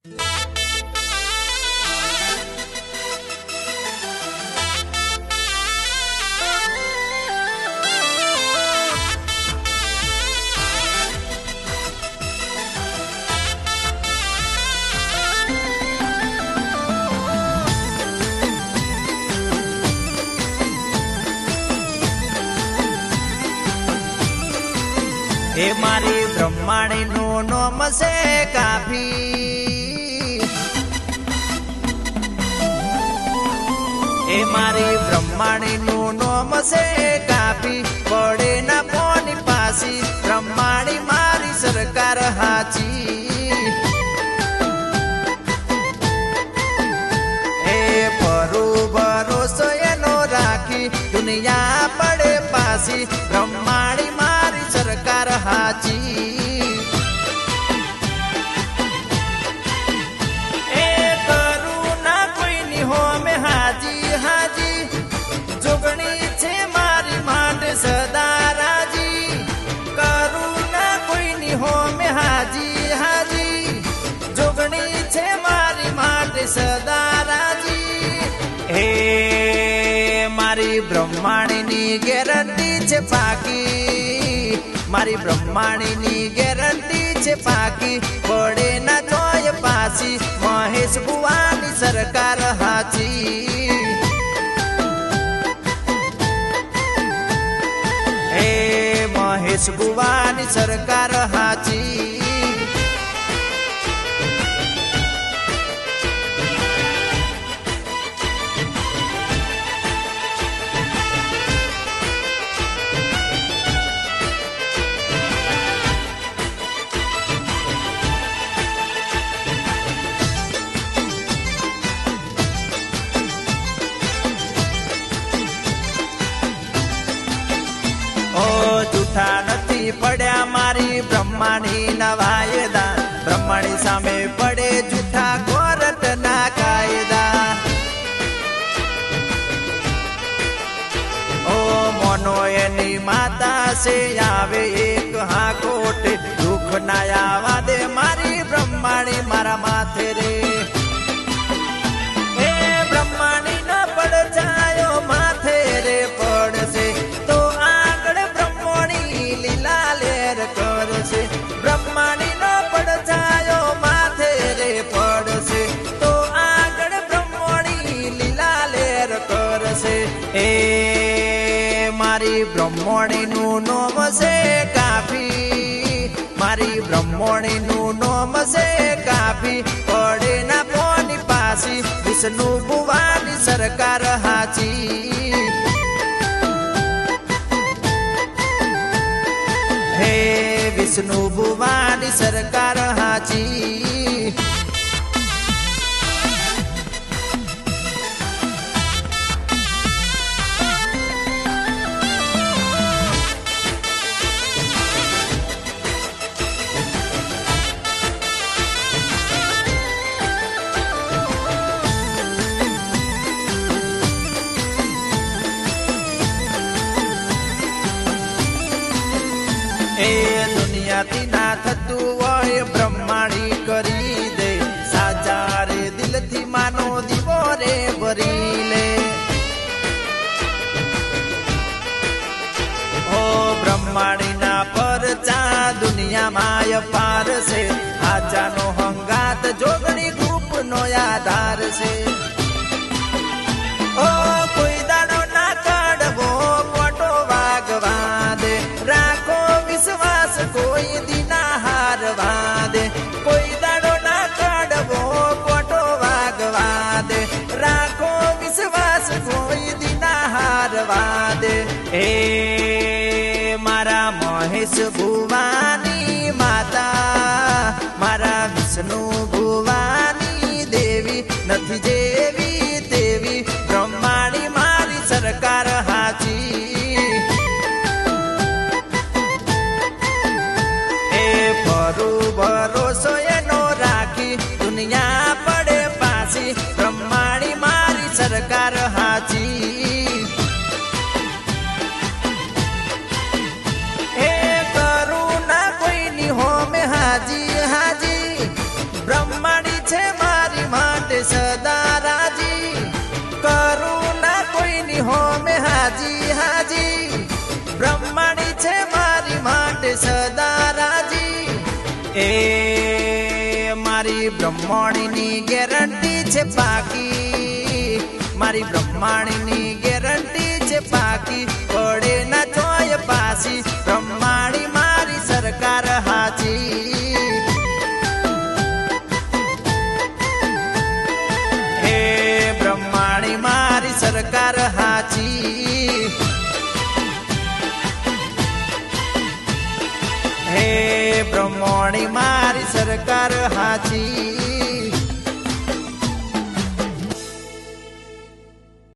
हे मारी ब्रह्माणी नो नोम से काफी, हे मारी ब्रह्माणी नो नोम से काफी, पड़े ना कोनी पासी ब्रह्माणी मारी सरकार हाची। हे परू भरोसो एनो राखी दुनिया पड़े पासी ब्रह्माणी मारी सरकार हाची। ए करुणा कोई नी हो में हाजी हाजी, जोगणी छे मारी माटे सदा राजी। करुणा कोई नी हो में हाजी हाजी, जोगणी छे मारी माटे सदा राजी। हे मारी ब्रह्माणी नी गैरंटी छे पाकी, मारी ब्रह्माणी नी गैरंटी छे पाकी, पड़े ना जोय पासी महेश बुवानी सरकार हाची। हे महेश बुवानी सरकार हाची। जूठा नथी पड्या मारी ब्रह्माणी ना वायदा, ब्रह्माणी सामे पड़े जूठा कोर्ट ना कायदा। ओ मोनो एनी माता से आवे एक हाकोट, दुख ना आवा दे मारी ब्रह्माणी मारा माथे रे। हे ब्रह्माणी ना पड़ जायो माथे रे पड़से तो लीला लेर करसे। ब्रह्माणी न पड़ जायो माथे रे पड़से तो आगड़ ब्रह्माणी लीला लेर करसे। ए मारी ब्रह्माणी नु नोम से काफी, मारी ब्रह्माणी नु नोम से काफी, पड़े ना कोनी पासी विष्णु बुवानी सरकार हाची। हे विष्णु बुवानी सरकार हाची। ए दुनिया थी ना थतु होय ब्रह्माणी करी दे, साचा रे दिल थी मानो दीवो रे भरी ले। ओ ब्रह्माणी ना परचा दुनिया माय पार से, आचा नो हंगात जोगणी ग्रुप नो आधार से। ओ कोई दाड़ो ना काढवो कोटो वागवा दे, राखो विश्वास कोई दिना हारवा दे। कोई दाड़ो ना काढवो कोटो वागवा दे, राखो विश्वास कोई दिना हारवा दे। ए मारा महेश भुवानी माता, मारा विष्णु भुवानी देवी, नथी जेवी देवी ब्रह्माणी मारी सरकार हाची। भरोसो एनो राखी दुनिया पड़े पासी ब्रह्माणी मारी सरकार हाची। हे करुणा कोई नी हो में हाजी हाजी, છે મારી માટે સદા રાજી, કરું ના કોઈની હોમે હાજી હાજી. બ્રહ્માણી છે મારી માટે સદા રાજી, એ મારી બ્રહ્માણીની ગેરંટી છે પાકી, મારી બ્રહ્માણીની ગેરંટી છે પાકી. પડે ના જોય પાછી, બ્રહ્માણી મારી સરકાર હાચી. હે બ્રહ્માણી મારી સરકાર હાચી, હે બ્રહ્માણી મારી સરકાર હાચી.